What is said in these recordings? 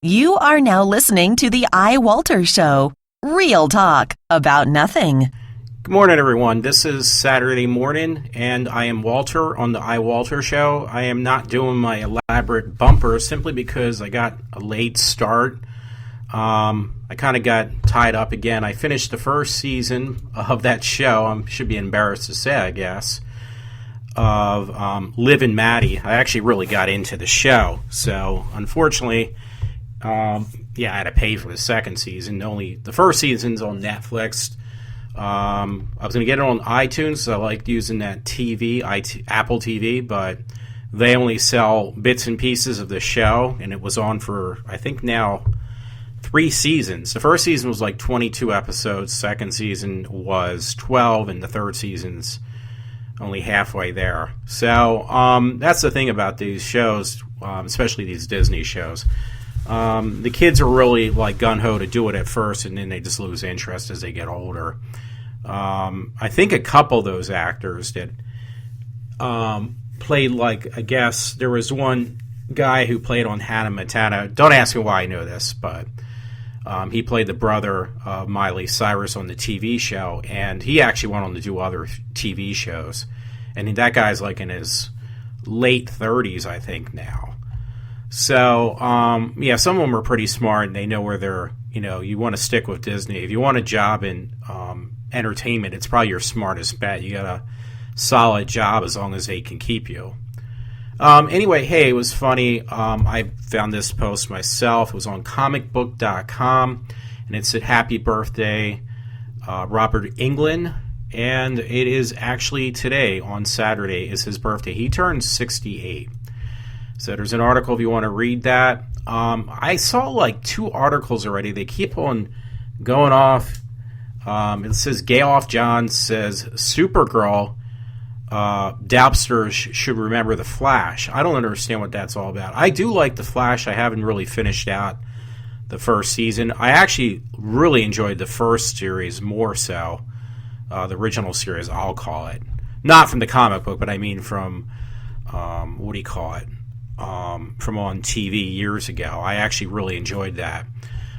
You are now listening to the iWalter Show. Real talk about nothing. Good morning, everyone. This is Saturday morning, and I am Walter on the iWalter Show. I am not doing my elaborate bumper simply because I got a late start. I kind of got tied up again. I finished the first season of that show. I should be embarrassed to say, I guess, of Liv and Maddie. I actually really got into the show. So, unfortunately, I had to pay for the second season. Only the first season's on Netflix. I was going to get it on iTunes, so I like using that Apple TV, but they only sell bits and pieces of the show, and it was on for, I think now, 3 seasons. The first season was like 22 episodes, second season was 12, and the third season's only halfway there. So that's the thing about these shows, especially these Disney shows. The kids are really like gung-ho to do it at first, and then they just lose interest as they get older. I think a couple of those actors that played, like, I guess there was one guy who played on Hannah Montana. Don't ask me why I know this, but he played the brother of Miley Cyrus on the TV show, and he actually went on to do other TV shows. And that guy's like in his late 30s, I think, now. So, some of them are pretty smart, and they know where they're, you want to stick with Disney. If you want a job in entertainment, it's probably your smartest bet. You got a solid job as long as they can keep you. Anyway, hey, it was funny. I found this post myself. It was on comicbook.com, and it said, "Happy birthday, Robert Englund." And it is actually today, on Saturday, is his birthday. He turned 68. So there's an article if you want to read that. I saw like 2 articles already. They keep on going off. It says Geoff Johns says Supergirl Dapsters should remember The Flash. I don't understand what that's all about. I do like The Flash. I haven't really finished out the first season. I actually really enjoyed the first series more so. The original series, I'll call it. Not from the comic book, but I mean from, what do you call it? From on TV years ago. I actually really enjoyed that.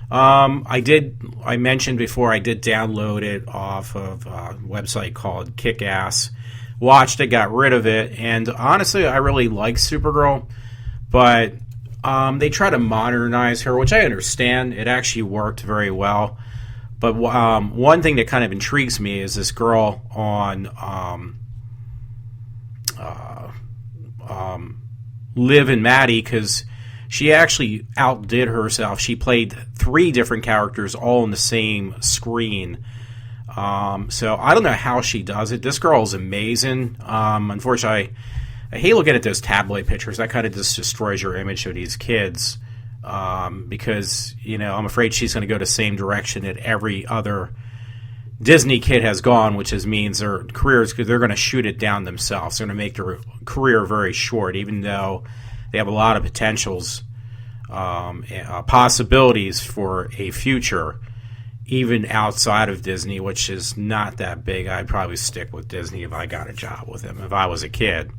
I mentioned before I did download it off of a website called Kick-Ass. Watched it, got rid of it, and honestly, I really like Supergirl, but they try to modernize her, which I understand. It actually worked very well. But one thing that kind of intrigues me is this girl on Liv and Maddie, because she actually outdid herself. She played 3 different characters all on the same screen. So I don't know how she does it. This girl is amazing. Unfortunately, I hate looking at those tabloid pictures. That kind of just destroys your image of these kids. Because, I'm afraid she's going to go the same direction that every other Disney kid has gone, which means their careers, because they're going to shoot it down themselves. They're going to make their career very short, even though they have a lot of potentials, possibilities for a future, even outside of Disney, which is not that big. I'd probably stick with Disney if I got a job with them, if I was a kid.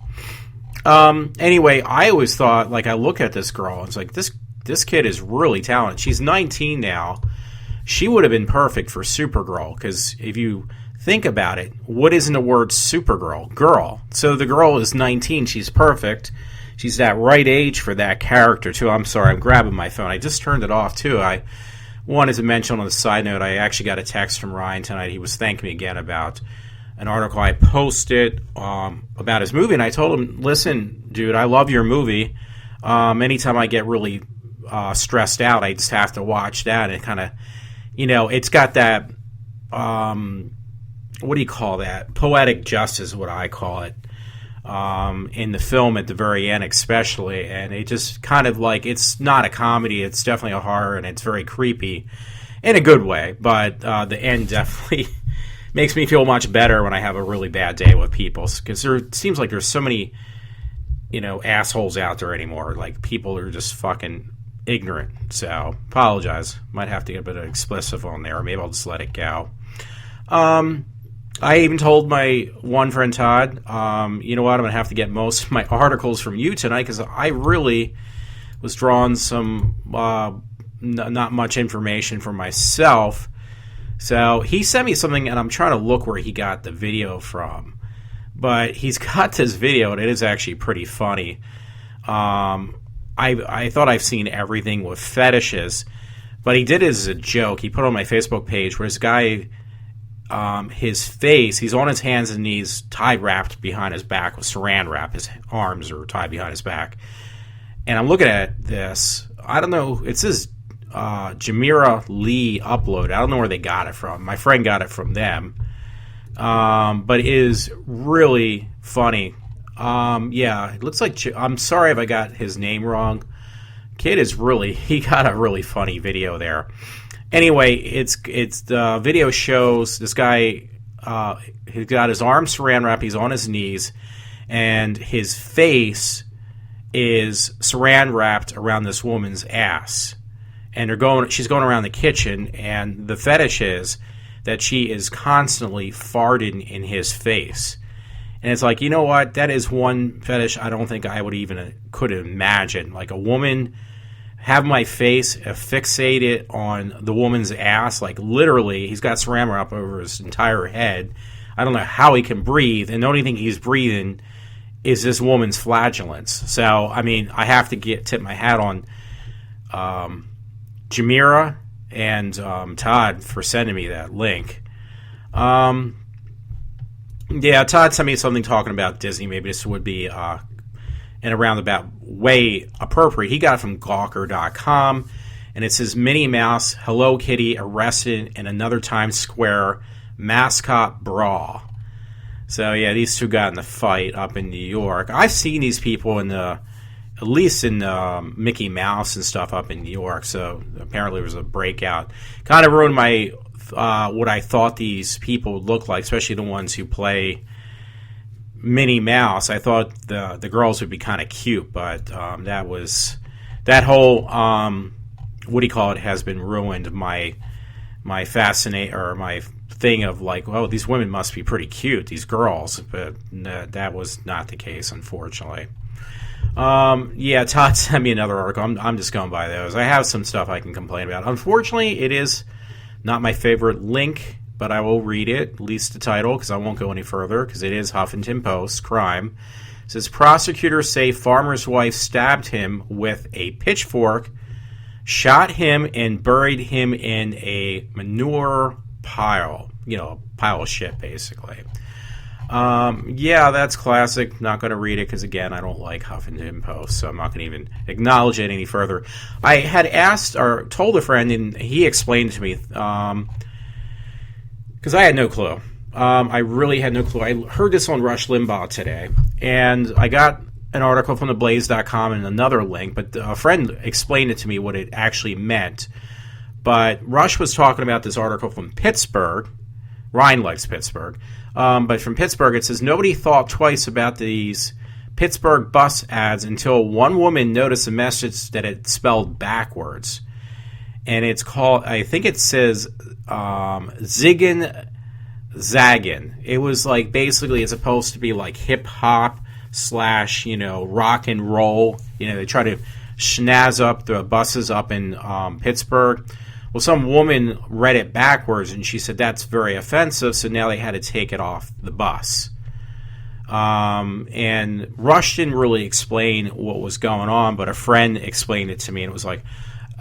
Anyway, I always thought, like, I look at this girl, and it's like, this kid is really talented. She's 19 now. She would have been perfect for Supergirl, because if you think about it, what is in the word Supergirl? Girl. So the girl is 19. She's perfect. She's that right age for that character, too. I'm sorry, I'm grabbing my phone. I just turned it off, too. I wanted to mention on the side note, I actually got a text from Ryan tonight. He was thanking me again about an article I posted about his movie, and I told him, listen, dude, I love your movie. Anytime I get really stressed out, I just have to watch that, and it kind of, it's got that, what do you call that? Poetic justice is what I call it, in the film at the very end especially, and it just kind of like, it's not a comedy, it's definitely a horror, and it's very creepy in a good way, but the end definitely makes me feel much better when I have a really bad day with people, because it seems like there's so many, assholes out there anymore. Like, people are just fucking ignorant. So, apologize. Might have to get a bit of explicit on there. Maybe I'll just let it go. I even told my one friend, Todd, you know what, I'm going to have to get most of my articles from you tonight, because I really was drawing some not much information for myself. So he sent me something, and I'm trying to look where he got the video from. But he's got this video, and it is actually pretty funny. I thought I've seen everything with fetishes, but he did it as a joke. He put it on my Facebook page where this guy, his face, he's on his hands and knees, wrapped behind his back with saran wrap. His arms are tied behind his back. And I'm looking at this. I don't know. It says Jamira Lee upload. I don't know where they got it from. My friend got it from them. But it is really funny. Yeah, it looks like, I'm sorry if I got his name wrong. Kid is he got a really funny video there. Anyway, it's the video shows this guy, he's got his arms saran wrap, he's on his knees, and his face is saran wrapped around this woman's ass. And she's going around the kitchen, and the fetish is that she is constantly farting in his face. And it's like, you know what? That is one fetish I don't think I could imagine. Like a woman have my face fixated on the woman's ass. Like literally, he's got saran wrap over his entire head. I don't know how he can breathe. And the only thing he's breathing is this woman's flatulence. So, I mean, I have to tip my hat on Jamira and Todd for sending me that link. Yeah, Todd sent me something talking about Disney. Maybe this would be in a roundabout way appropriate. He got it from Gawker.com, and it says Minnie Mouse, Hello Kitty arrested in another Times Square mascot brawl. So, yeah, these two got in the fight up in New York. I've seen these people at least in Mickey Mouse and stuff up in New York, so apparently there was a breakout. Kind of ruined my what I thought these people would look like, especially the ones who play Minnie Mouse. I thought the girls would be kind of cute, but that whole what do you call it has been ruined. My thing of like, oh, these women must be pretty cute, these girls, but that was not the case, unfortunately. Yeah, Todd sent me another article. I'm just going by those. I have some stuff I can complain about. Unfortunately, it is not my favorite link, but I will read it, at least the title, because I won't go any further, because it is Huffington Post, crime. It says, prosecutors say farmer's wife stabbed him with a pitchfork, shot him, and buried him in a manure pile. A pile of shit, basically. Yeah, that's classic. Not going to read it because, again, I don't like Huffington Post, so I'm not going to even acknowledge it any further. I had asked or told a friend, and he explained to me, because I had no clue. I really had no clue. I heard this on Rush Limbaugh today, and I got an article from theblaze.com and another link, but a friend explained it to me what it actually meant. But Rush was talking about this article from Pittsburgh. Ryan likes Pittsburgh. But from Pittsburgh, it says, nobody thought twice about these Pittsburgh bus ads until one woman noticed a message that it spelled backwards. And it's called, I think it says Ziggin Zaggin. It was like, basically, it's supposed to be like hip-hop / rock and roll. They try to schnazz up the buses up in Pittsburgh. Well, some woman read it backwards, and she said that's very offensive, so now they had to take it off the bus. And Rush didn't really explain what was going on, but a friend explained it to me, and it was like,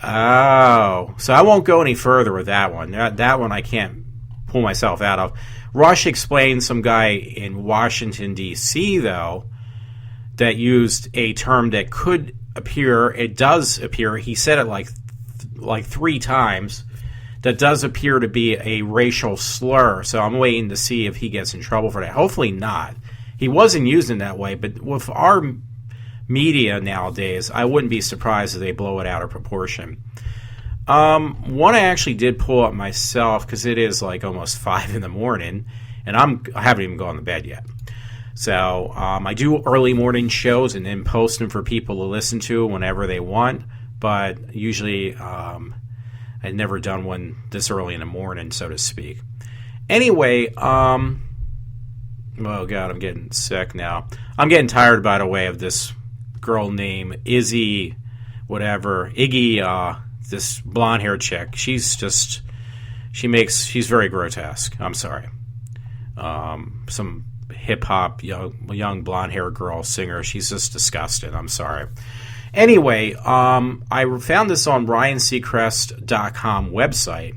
oh. So I won't go any further with that one. That one I can't pull myself out of. Rush explained some guy in Washington, D.C., though, that used a term that could appear, it does appear, he said it like 3 times, that does appear to be a racial slur. So I'm waiting to see if he gets in trouble for that. Hopefully not. He wasn't using it that way, but with our media nowadays, I wouldn't be surprised if they blow it out of proportion. One I actually did pull up myself because it is like almost 5 in the morning, and I haven't even gone to bed yet. So I do early morning shows and then post them for people to listen to whenever they want. But usually I've never done one this early in the morning, so to speak. Anyway, oh God, I'm getting sick now. I'm getting tired, by the way, of this girl named Iggy this blonde-haired chick. She's very grotesque. I'm sorry. Some hip-hop young blonde-haired girl singer. She's just disgusting. I'm sorry. Anyway, I found this on RyanSeacrest.com website,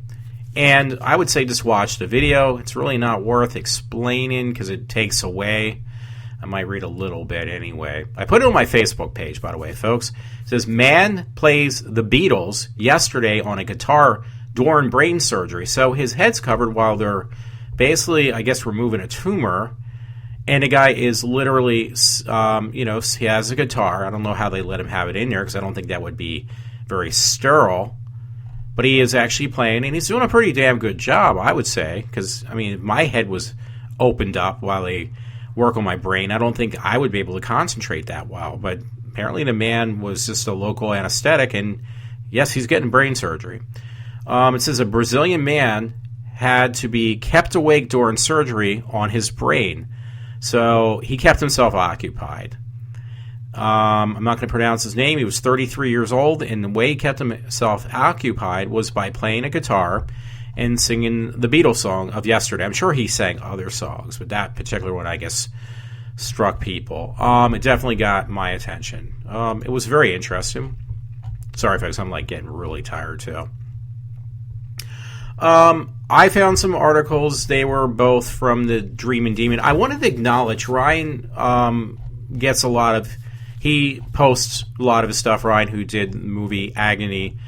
and I would say just watch the video. It's really not worth explaining because it takes away. I might read a little bit anyway. I put it on my Facebook page, by the way, folks. It says, man plays the Beatles yesterday on a guitar during brain surgery. So his head's covered while they're basically, I guess, removing a tumor. And the guy is literally, he has a guitar. I don't know how they let him have it in there because I don't think that would be very sterile. But he is actually playing, and he's doing a pretty damn good job, I would say. Because, I mean, if my head was opened up while they work on my brain, I don't think I would be able to concentrate that well. But apparently the man was just a local anesthetic, and yes, he's getting brain surgery. It says a Brazilian man had to be kept awake during surgery on his brain. So he kept himself occupied. I'm not going to pronounce his name. He was 33 years old, and the way he kept himself occupied was by playing a guitar and singing the Beatles song of Yesterday. I'm sure he sang other songs, but that particular one, I guess, struck people. It definitely got my attention. It was very interesting. Sorry, folks, I'm getting really tired too. I found some articles. They were both from the Dreamin' Demon. I wanted to acknowledge Ryan gets a lot of... He posts a lot of his stuff, Ryan, who did the movie Agony,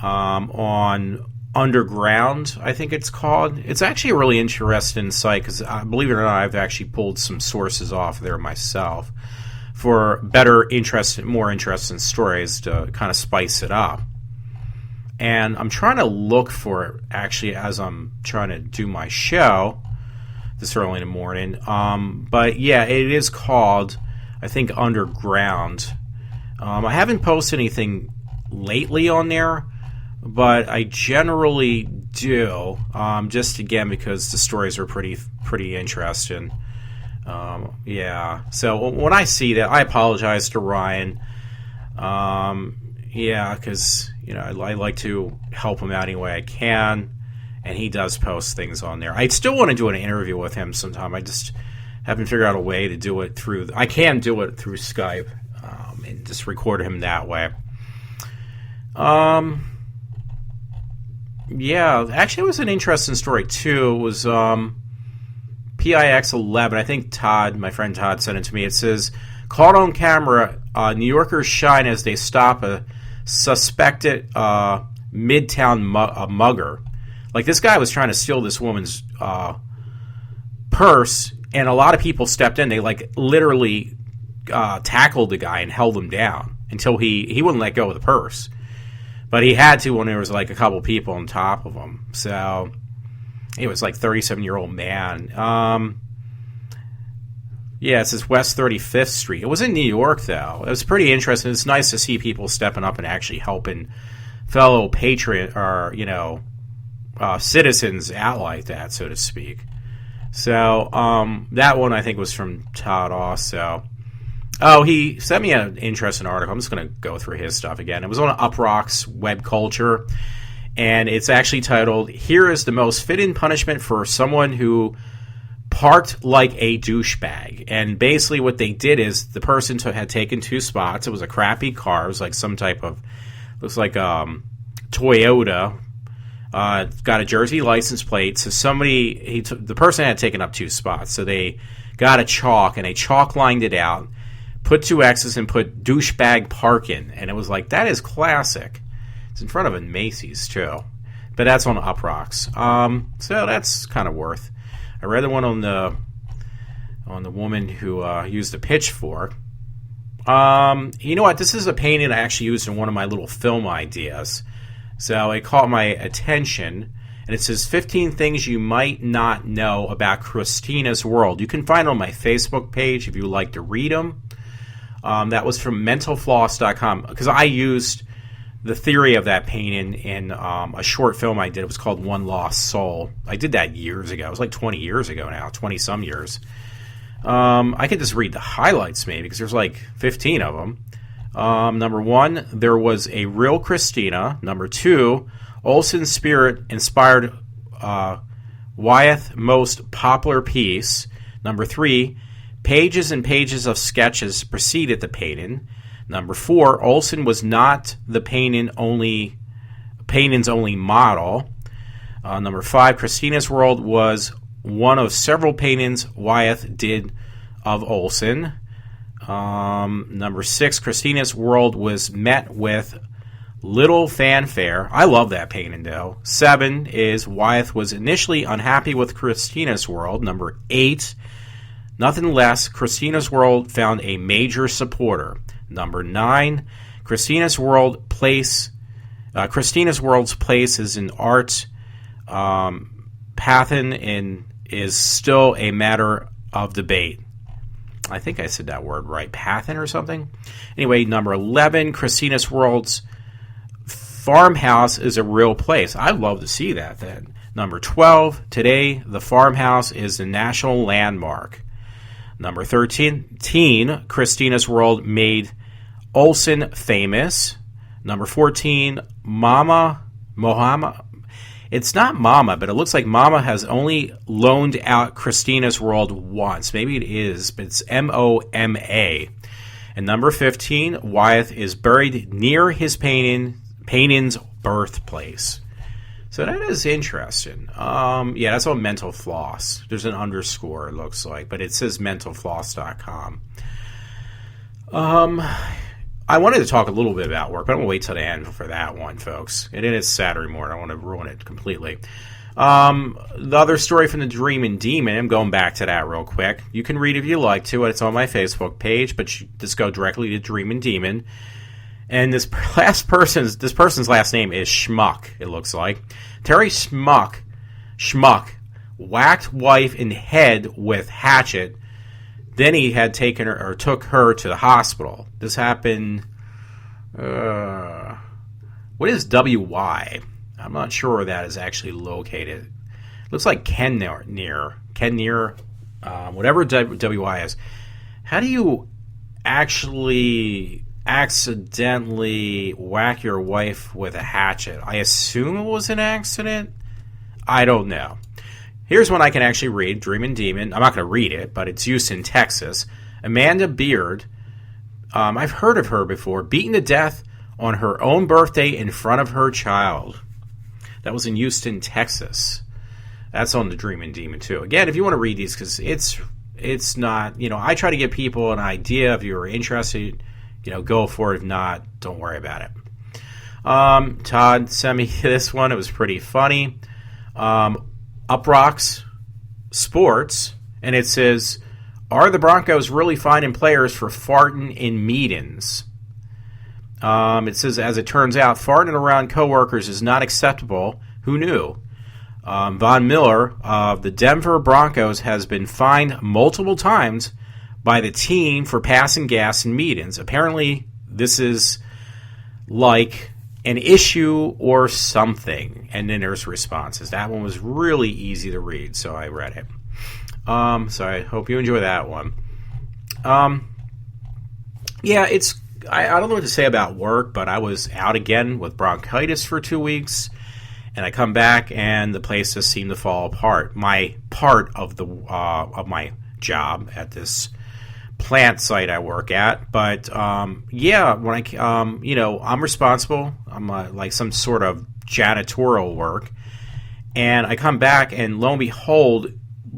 on Underground, I think it's called. It's actually a really interesting site because, believe it or not, I've actually pulled some sources off there myself for more interesting stories to kind of spice it up. And I'm trying to look for it, actually, as I'm trying to do my show this early in the morning. But, yeah, it is called, I think, Underground. I haven't posted anything lately on there, but I generally do, just again because the stories are pretty interesting. Yeah, so when I see that, I apologize to Ryan. Yeah, because I like to help him out any way I can, and he does post things on there. I still want to do an interview with him sometime. I just haven't figured out a way to do it through. I can do it through Skype, and just record him that way. Yeah, actually, it was an interesting story, too. It was PIX11. I think Todd, my friend Todd, sent it to me. It says, caught on camera, New Yorkers shine as they stop a suspected Midtown mugger. This guy was trying to steal this woman's purse, and a lot of people stepped in. They, literally tackled the guy and held him down until he wouldn't let go of the purse. But he had to when there was a couple people on top of him. So it was 37-year-old man. Yeah, it says West 35th Street. It was in New York, though. It was pretty interesting. It's nice to see people stepping up and actually helping fellow patriot or citizens out like that, so to speak. So that one I think was from Todd also. Oh, he sent me an interesting article. I'm just going to go through his stuff again. It was on Uproxx Web Culture, and it's actually titled, Here is the Most Fitting Punishment for Someone Who Parked Like a Douchebag. And basically what they did is the person had taken two spots. It was a crappy car. It was some type of, looks like Toyota. Got a Jersey license plate. So the person had taken up two spots. So they got a chalk, and they chalk lined it out. Put two X's and put douchebag parking. And it was that is classic. It's in front of a Macy's, too. But that's on Uproxx. So that's kind of worth. I read the one on the woman who used a pitchfork. You know what? This is a painting I actually used in one of my little film ideas. So it caught my attention. And it says 15 things you might not know about Christina's world. You can find it on my Facebook page if you would like to read them. That was from mentalfloss.com because I used the theory of that painting in a short film I did. It was called One Lost Soul. I did that years ago. It was 20 years ago now, 20-some years. I could just read the highlights maybe because there's 15 of them. Number 1, there was a real Christina. Number 2, Olsen's spirit inspired Wyeth's most popular piece. Number 3, pages and pages of sketches preceded the painting. Number 4, Olsen was not the painting's only model. Number 5, Christina's World was one of several paintings Wyeth did of Olsen. Number 6, Christina's World was met with little fanfare. I love that painting, though. 7 is Wyeth was initially unhappy with Christina's World. Number 8, nothing less, Christina's World found a major supporter. Number 9, Christina's World's place is in art pathin and is still a matter of debate. I think I said that word right, pathin or something. Anyway, number 11, Christina's World's farmhouse is a real place. I'd love to see that then. Number 12, today the farmhouse is a national landmark. Number 13, Christina's World made Olsen famous. Number 14, Mama. It's not Mama, but it looks like Mama has only loaned out Christina's World once. Maybe it is, but it's Moma. And number 15, Wyeth is buried near his painting's birthplace. So that is interesting. Yeah, that's on Mental Floss. There's an underscore, it looks like, but it says mentalfloss.com. I wanted to talk a little bit about work, but I'm going to wait till the end for that one, folks. And it is Saturday morning. I don't want to ruin it completely. The other story from the Dreamin' Demon, I'm going back to that real quick. You can read if you like to. It's on my Facebook page, but you just go directly to Dreamin' Demon. And this person's last name is Schmuck, it looks like. Terry Schmuck whacked wife in head with hatchet. Then he had took her to the hospital. This happened. What is WY? I'm not sure where that is actually located. Looks like Kennear, whatever WY is. How do you actually accidentally whack your wife with a hatchet? I assume it was an accident. I don't know. Here's one I can actually read, Dreamin' Demon. I'm not going to read it, but it's Houston, Texas. Amanda Beard, I've heard of her before, beaten to death on her own birthday in front of her child. That was in Houston, Texas. That's on the Dreamin' Demon, too. Again, if you want to read these, because it's not, I try to give people an idea. If you're interested, go for it. If not, don't worry about it. Todd sent me this one. It was pretty funny. Uprocks Sports, and it says, are the Broncos really finding players for farting in meetings? It says, as it turns out, farting around coworkers is not acceptable. Who knew? Von Miller of the Denver Broncos has been fined multiple times by the team for passing gas in meetings. Apparently, this is like an issue or something. And then there's responses. That one was really easy to read, so I read it. So I hope you enjoy that one. Yeah, I don't know what to say about work, but I was out again with bronchitis for 2 weeks, and I come back and the place just seemed to fall apart. My part of my job at this plant site I work at, but yeah, when I'm responsible. I'm like some sort of janitorial work, and I come back and lo and behold,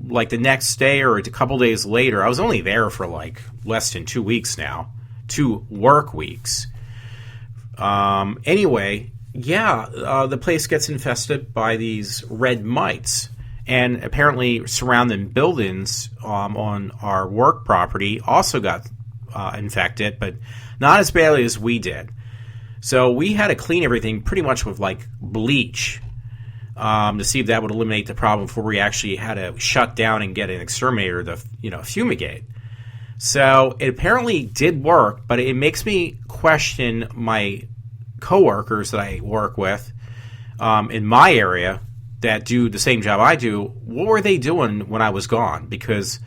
like the next day or a couple days later, I was only there for like less than 2 weeks now, 2 work weeks. Anyway, yeah, the place gets infested by these red mites. And apparently surrounding buildings on our work property also got infected, but not as badly as we did. So we had to clean everything pretty much with like bleach to see if that would eliminate the problem before we actually had to shut down and get an exterminator to fumigate. So it apparently did work, but it makes me question my coworkers that I work with in my area that do the same job I do. What were they doing when I was gone? Because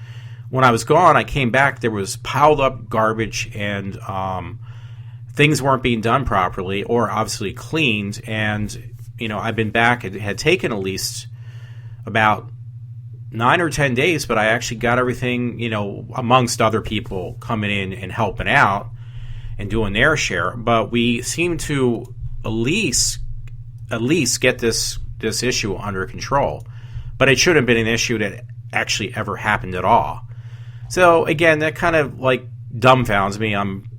when I was gone, I came back, there was piled up garbage and things weren't being done properly or obviously cleaned. And, I've been back. It had taken at least about 9 or 10 days, but I actually got everything, amongst other people coming in and helping out and doing their share. But we seem to at least get this issue under control. But it shouldn't have been an issue that actually ever happened at all. So again, that kind of dumbfounds me. I'm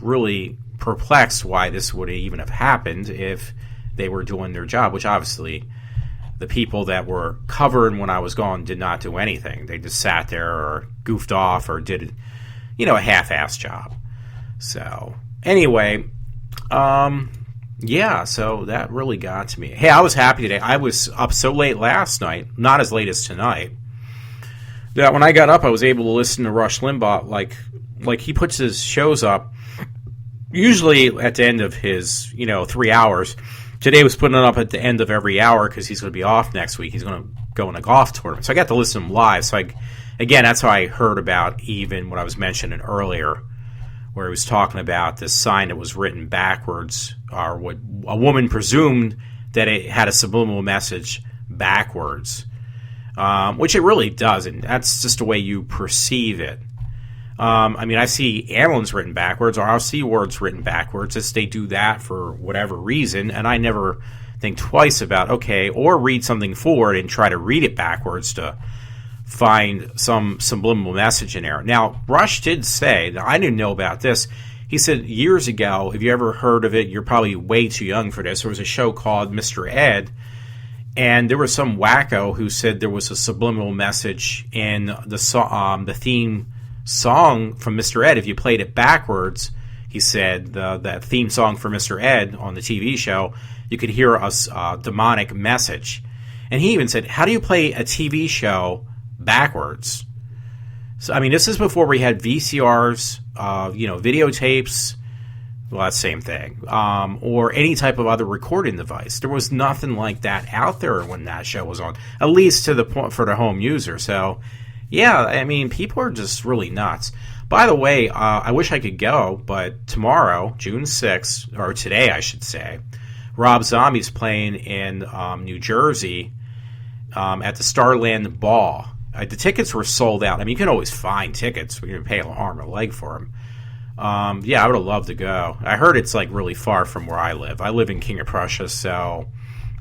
really perplexed why this would even have happened if they were doing their job, which obviously the people that were covered when I was gone did not do anything. They just sat there or goofed off or did, a half-assed job. So anyway, so that really got to me. Hey, I was happy today. I was up so late last night, not as late as tonight, that when I got up, I was able to listen to Rush Limbaugh. Like he puts his shows up usually at the end of his, 3 hours. Today he was putting it up at the end of every hour because he's going to be off next week. He's going to go in a golf tournament. So I got to listen to him live. So that's how I heard about even what I was mentioning earlier, where he was talking about this sign that was written backwards, or what a woman presumed that it had a subliminal message backwards, which it really doesn't. That's just the way you perceive it. I see ambulance written backwards, or I'll see words written backwards. As they do that for whatever reason, and I never think twice about, or read something forward and try to read it backwards to find some subliminal message in there. Now, Rush did say, I didn't know about this, he said years ago, if you ever heard of it, you're probably way too young for this, there was a show called Mr. Ed, and there was some wacko who said there was a subliminal message in the theme song from Mr. Ed. If you played it backwards, he said, that theme song for Mr. Ed on the TV show, you could hear a demonic message. And he even said, how do you play a TV show backwards? So, this is before we had VCRs, videotapes, well, that's the same thing, or any type of other recording device. There was nothing like that out there when that show was on, at least to the point for the home user. So, yeah, people are just really nuts. By the way, I wish I could go, but tomorrow, June 6th, or today I should say, Rob Zombie's playing in New Jersey at the Starland Ball. The tickets were sold out. You can always find tickets. We can pay an arm and a leg for them. I would have loved to go. I heard it's really far from where I live. I live in King of Prussia, so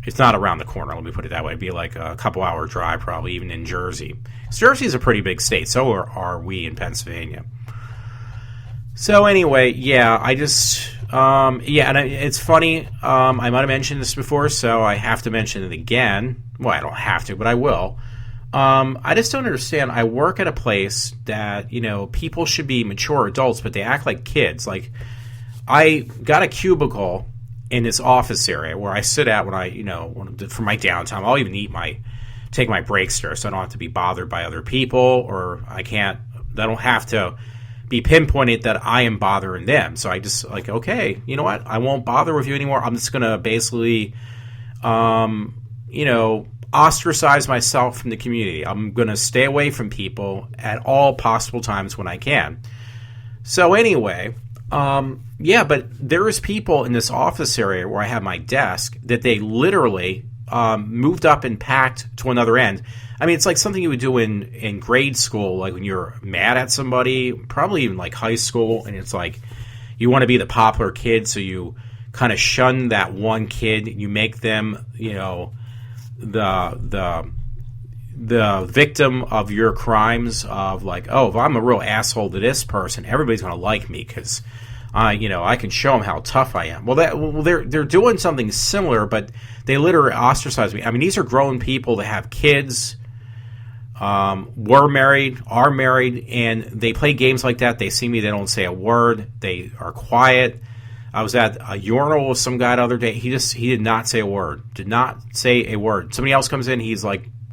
it's not around the corner. Let me put it that way. It'd be like a couple-hour drive, probably, even in Jersey. Jersey is a pretty big state. So are we in Pennsylvania. So anyway, I just, and it's funny. I might have mentioned this before, so I have to mention it again. Well, I don't have to, but I will. I just don't understand. I work at a place that, people should be mature adults, but they act like kids. I got a cubicle in this office area where I sit at when for my downtime. I'll even take my breaks there, so I don't have to be bothered by other people, or I don't have to be pinpointed that I am bothering them. So I just okay, you know what? I won't bother with you anymore. I'm just going to basically, ostracize myself from the community. I'm going to stay away from people at all possible times when I can. So anyway, but there is people in this office area where I have my desk that they literally moved up and packed to another end. It's like something you would do in grade school, like when you're mad at somebody, probably even like high school, and it's like you want to be the popular kid, so you kind of shun that one kid. You make them, the victim of your crimes, of if I'm a real asshole to this person, everybody's going to like me because I can show them how tough I am. They're doing something similar, but they literally ostracize me. These are grown people that have kids, were married, are married, and they play games like that. They see me, they don't say a word. They are quiet. I was at a urinal with some guy the other day. He did not say a word. Did not say a word. Somebody else comes in, he's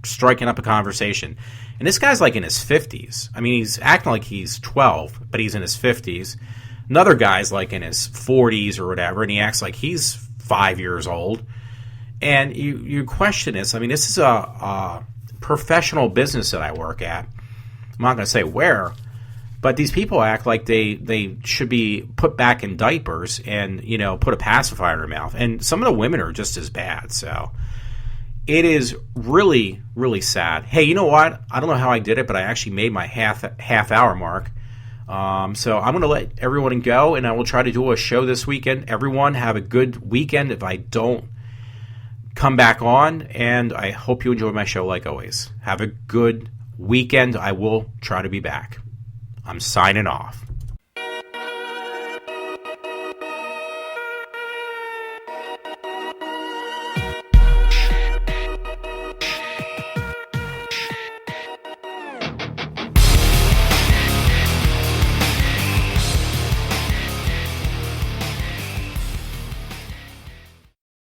striking up a conversation. And this guy's in his 50s. He's acting like he's 12, but he's in his 50s. Another guy's in his 40s or whatever, and he acts like he's 5 years old. And you question this. This is a professional business that I work at. I'm not going to say where, But these people act like they should be put back in diapers and, put a pacifier in their mouth. And some of the women are just as bad. So it is really, really sad. Hey, you know what? I don't know how I did it, but I actually made my half hour mark. So I'm going to let everyone go, and I will try to do a show this weekend. Everyone have a good weekend if I don't come back on, and I hope you enjoy my show like always. Have a good weekend. I will try to be back. I'm signing off.